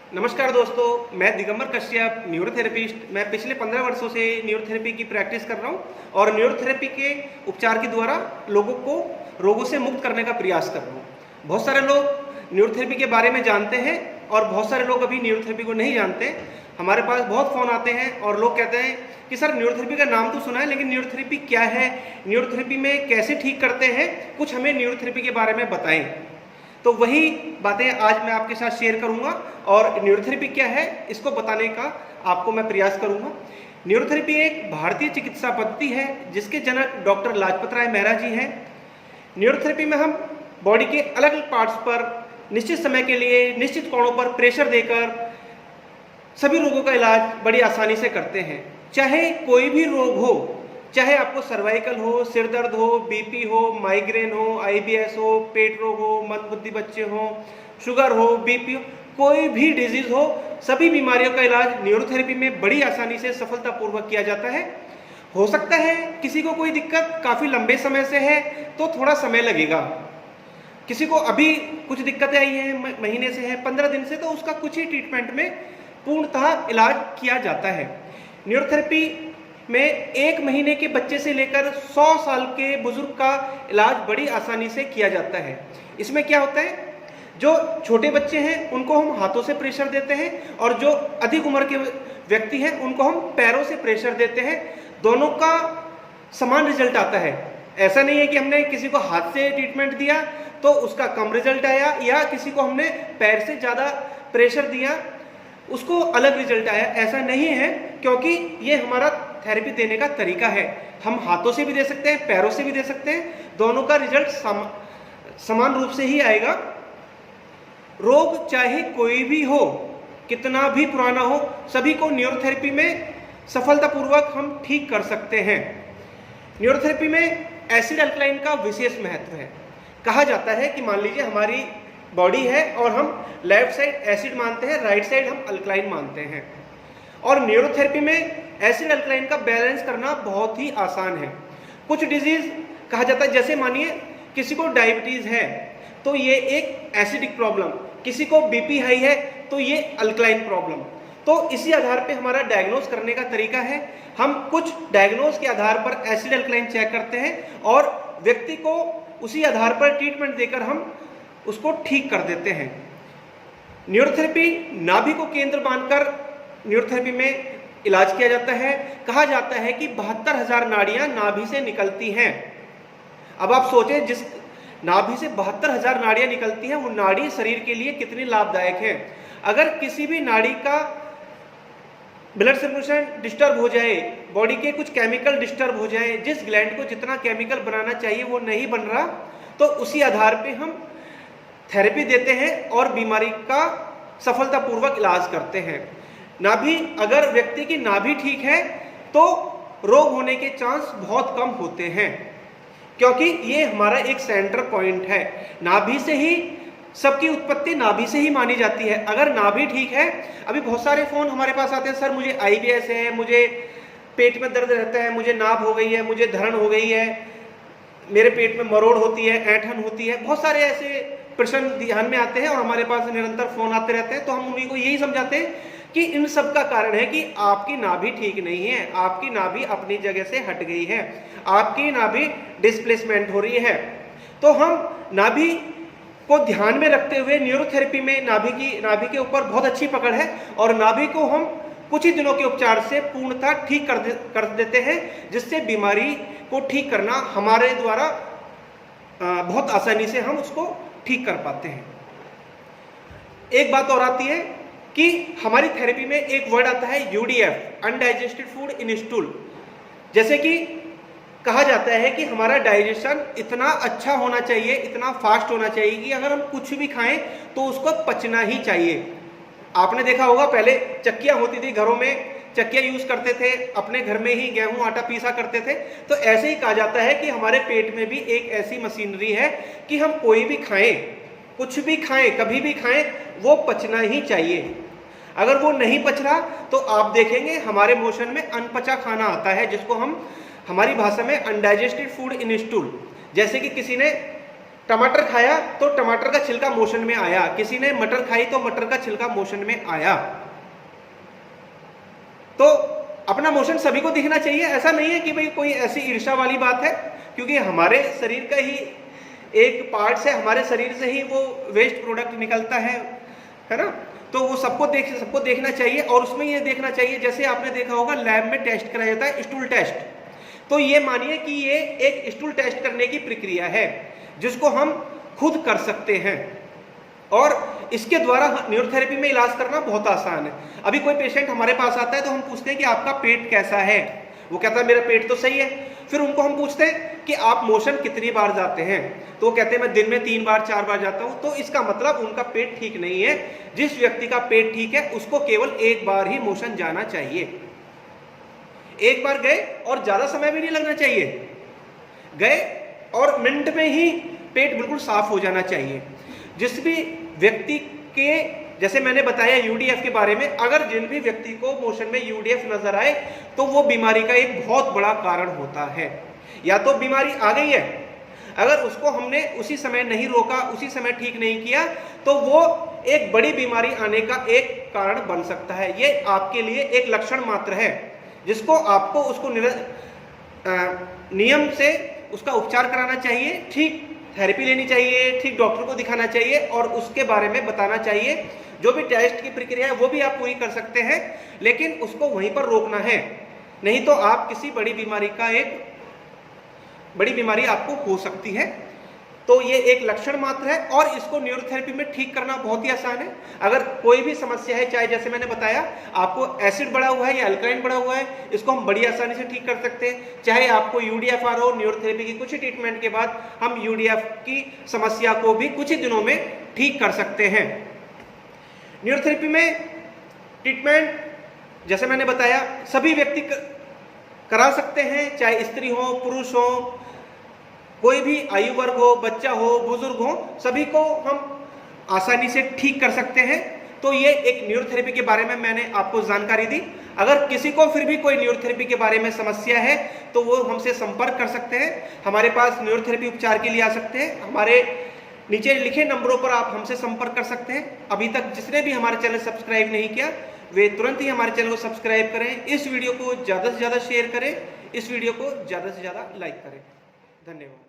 नमस्कार दोस्तों, मैं दिगंबर कश्यप न्यूरोथेरेपिस्ट। मैं पिछले 15 वर्षों से न्यूरोथेरेपी की प्रैक्टिस कर रहा हूँ और न्यूरोथेरेपी के उपचार के द्वारा लोगों को रोगों से मुक्त करने का प्रयास कर रहा हूँ। बहुत सारे लोग न्यूरोथेरेपी के बारे में जानते हैं और बहुत सारे लोग अभी न्यूरोथेरेपी को नहीं जानते। हमारे पास बहुत फ़ोन आते हैं और लोग कहते हैं कि सर न्यूरोथेरेपी का नाम तो सुना है, लेकिन न्यूरोथेरेपी क्या है, न्यूरोथेरेपी में कैसे ठीक करते हैं, कुछ हमें न्यूरोथेरेपी के बारे में बताएं। तो वही बातें आज मैं आपके साथ शेयर करूंगा और न्यूरोथेरेपी क्या है इसको बताने का आपको मैं प्रयास करूंगा। न्यूरोथेरेपी एक भारतीय चिकित्सा पद्धति है जिसके जनक डॉक्टर लाजपत राय मेहरा जी हैं। न्यूरोथेरेपी में हम बॉडी के अलग अलग पार्ट्स पर निश्चित समय के लिए निश्चित कोणों पर प्रेशर देकर सभी रोगों का इलाज बड़ी आसानी से करते हैं। चाहे कोई भी रोग हो, चाहे आपको सर्वाइकल हो, सिर दर्द हो, बीपी हो, माइग्रेन हो, आईबीएस हो, पेट रोग हो, मंदबुद्धि बच्चे हो, शुगर हो, बीपी हो, कोई भी डिजीज हो, सभी बीमारियों का इलाज न्यूरोथेरेपी में बड़ी आसानी से सफलतापूर्वक किया जाता है। हो सकता है किसी को कोई दिक्कत काफ़ी लंबे समय से है तो थोड़ा समय लगेगा, किसी को अभी कुछ दिक्कतें आई हैं, महीने से है, 15 दिन से, तो उसका कुछ ही ट्रीटमेंट में पूर्णतः इलाज किया जाता है। न्यूरोथेरेपी में 1 महीने के बच्चे से लेकर 100 साल के बुजुर्ग का इलाज बड़ी आसानी से किया जाता है। इसमें क्या होता है, जो छोटे बच्चे हैं उनको हम हाथों से प्रेशर देते हैं और जो अधिक उम्र के व्यक्ति हैं उनको हम पैरों से प्रेशर देते हैं। दोनों का समान रिजल्ट आता है। ऐसा नहीं है कि हमने किसी को हाथ से ट्रीटमेंट दिया तो उसका कम रिजल्ट आया, या किसी को हमने पैर से ज़्यादा प्रेशर दिया उसको अलग रिजल्ट आया। ऐसा नहीं है, क्योंकि ये हमारा थेरेपी देने का तरीका है। हम हाथों से भी दे सकते हैं, पैरों से भी दे सकते हैं, दोनों का रिजल्ट समान रूप से ही आएगा। रोग चाहे कोई भी हो, कितना भी पुराना हो, सभी को न्यूरोथेरेपी में सफलतापूर्वक हम ठीक कर सकते हैं। न्यूरोथेरेपी में एसिड अल्कलाइन का विशेष महत्व है। कहा जाता है कि मान लीजिए हमारी बॉडी है और हम लेफ्ट साइड एसिड मानते हैं, राइट साइड हम अल्कलाइन मानते हैं, और न्यूरोथेरेपी में एसिड अल्कलाइन का बैलेंस करना बहुत ही आसान है। कुछ डिजीज कहा जाता है, जैसे मानिए किसी को डायबिटीज है तो ये एक एसिडिक प्रॉब्लम, किसी को बीपी हाई है तो ये अल्कलाइन प्रॉब्लम। तो इसी आधार पे हमारा डायग्नोज करने का तरीका है। हम कुछ डायग्नोज के आधार पर एसिड अल्कलाइन चेक करते हैं और व्यक्ति को उसी आधार पर ट्रीटमेंट देकर हम उसको ठीक कर देते हैं। न्यूरोथेरेपी नाभि को केंद्र मानकर न्यूरोथेरेपी में इलाज किया जाता है। कहा जाता है कि 72,000 नाड़ियां नाभि से निकलती हैं। अब आप सोचें, जिस नाभि से 72,000 नाड़ियां निकलती हैं, वो नाड़ी शरीर के लिए कितनी लाभदायक है। अगर किसी भी नाड़ी का ब्लड सर्कुलेशन डिस्टर्ब हो जाए, बॉडी के कुछ केमिकल डिस्टर्ब हो जाए, जिस ग्लैंड को जितना केमिकल बनाना चाहिए वो नहीं बन रहा, तो उसी आधार पे हम थेरेपी देते हैं और बीमारी का सफलतापूर्वक इलाज करते हैं। नाभि, अगर व्यक्ति की नाभि ठीक है तो रोग होने के चांस बहुत कम होते हैं, क्योंकि ये हमारा एक सेंटर पॉइंट है। नाभि से ही सबकी उत्पत्ति नाभि से ही मानी जाती है। अगर नाभि ठीक है, अभी बहुत सारे फोन हमारे पास आते हैं, सर मुझे आईबीएस है, मुझे पेट में दर्द रहता है, मुझे नाभ हो गई है, मुझे धरण हो गई है, मेरे पेट में मरोड़ होती है, ऐंठन होती है। बहुत सारे ऐसे प्रश्न ध्यान में आते हैं और हमारे पास निरंतर फोन आते रहते हैं। तो हम उन्हीं को यही समझाते हैं कि इन सब का कारण है कि आपकी नाभि ठीक नहीं है, आपकी नाभि अपनी जगह से हट गई है, आपकी नाभि डिस्प्लेसमेंट हो रही है। तो हम नाभि को ध्यान में रखते हुए न्यूरोथेरेपी में नाभि के ऊपर बहुत अच्छी पकड़ है और नाभि को हम कुछ ही दिनों के उपचार से पूर्णतः ठीक कर देते हैं, जिससे बीमारी को ठीक करना हमारे द्वारा बहुत आसानी से हम उसको ठीक कर पाते हैं। एक बात और आती है कि हमारी थेरेपी में एक वर्ड आता है UDF, undigested food in stool. जैसे कि कहा जाता है कि हमारा डाइजेशन इतना अच्छा होना चाहिए, इतना फास्ट होना चाहिए कि अगर हम कुछ भी खाएं तो उसको पचना ही चाहिए। आपने देखा होगा, पहले चक्कियां होती थी घरों में, चक्कियां यूज करते थे, अपने घर में ही गेहूं आटा पीसा करते थे। तो ऐसे ही कहा जाता है कि हमारे पेट में भी एक ऐसी मशीनरी है कि हम कोई भी खाएं, कुछ भी खाएं, कभी भी खाएं, वो पचना ही चाहिए। अगर वो नहीं पच रहा तो आप देखेंगे हमारे मोशन में अनपचा खाना आता है, जिसको हम हमारी भाषा में अनडाइजेस्टेड फूड इन स्टूल। जैसे कि किसी ने टमाटर खाया तो टमाटर का छिलका मोशन में आया, किसी ने मटर खाई तो मटर का छिलका मोशन में आया। तो अपना मोशन सभी को दिखना चाहिए। ऐसा नहीं है कि भाई कोई ऐसी ईर्ष्या वाली बात है, क्योंकि हमारे शरीर का ही एक पार्ट है, हमारे शरीर से ही वो वेस्ट प्रोडक्ट निकलता है ना। तो वो सबको देखना चाहिए। और उसमें ये देखना चाहिए, जैसे आपने देखा होगा लैब में टेस्ट कराया जाता है स्टूल टेस्ट, तो ये मानिए कि ये एक स्टूल टेस्ट करने की प्रक्रिया है जिसको हम खुद कर सकते हैं, और इसके द्वारा न्यूरोथेरेपी में इलाज करना बहुत आसान है। अभी कोई पेशेंट हमारे पास आता है तो हम पूछते हैं कि आपका पेट कैसा है, वो कहता है मेरा पेट तो सही है। फिर उनको हम पूछते हैं कि आप मोशन कितनी बार जाते हैं, तो वो कहते हैं मैं दिन में 3 बार 4 बार जाता हूं। तो इसका मतलब उनका पेट ठीक नहीं है। जिस व्यक्ति का पेट ठीक है उसको केवल 1 बार ही मोशन जाना चाहिए। 1 बार गए और ज्यादा समय भी नहीं लगना चाहिए, गए और मिनट में ही पेट बिल्कुल साफ हो जाना चाहिए। जिस भी व्यक्ति के, जैसे मैंने बताया यूडीएफ के बारे में, अगर जिन भी व्यक्ति को मोशन में यूडीएफ नजर आए तो वो बीमारी का एक बहुत बड़ा कारण होता है। या तो बीमारी आ गई है, अगर उसको हमने उसी समय नहीं रोका, उसी समय ठीक नहीं किया, तो वो एक बड़ी बीमारी आने का एक कारण बन सकता है। ये आपके लिए एक लक्षण मात्र है जिसको आपको उसको नियम से उसका उपचार कराना चाहिए, ठीक थेरेपी लेनी चाहिए, ठीक डॉक्टर को दिखाना चाहिए और उसके बारे में बताना चाहिए। जो भी टेस्ट की प्रक्रिया है वो भी आप पूरी कर सकते हैं, लेकिन उसको वहीं पर रोकना है, नहीं तो आप किसी बड़ी बीमारी आपको हो सकती है। तो ये एक लक्षण मात्र है और इसको न्यूरोथेरेपी में ठीक करना बहुत ही आसान है। अगर कोई भी समस्या है, चाहे जैसे मैंने बताया आपको एसिड बढ़ा हुआ है या अल्कलाइन बढ़ा हुआ है, इसको हम बड़ी आसानी से ठीक कर सकते हैं। चाहे आपको यूडीएफ आ रहा हो, न्यूरोथेरेपी की कुछ ही ट्रीटमेंट के बाद हम यूडीएफ की समस्या को भी कुछ ही दिनों में ठीक कर सकते हैं। न्यूरोथेरेपी में ट्रीटमेंट जैसे मैंने बताया सभी व्यक्ति करा सकते हैं, चाहे स्त्री हो पुरुष हो, कोई भी आयु वर्ग हो, बच्चा हो बुजुर्ग हो, सभी को हम आसानी से ठीक कर सकते हैं। तो ये एक न्यूरोथेरेपी के बारे में मैंने आपको जानकारी दी। अगर किसी को फिर भी कोई न्यूरोथेरेपी के बारे में समस्या है तो वो हमसे संपर्क कर सकते हैं, हमारे पास न्यूरोथेरेपी उपचार के लिए आ सकते हैं। हमारे नीचे लिखे नंबरों पर आप हमसे संपर्क कर सकते हैं। अभी तक जिसने भी हमारे चैनल सब्सक्राइब नहीं किया वे तुरंत ही हमारे चैनल को सब्सक्राइब करें, इस वीडियो को ज़्यादा से ज़्यादा शेयर करें, इस वीडियो को ज़्यादा से ज़्यादा लाइक करें। धन्यवाद।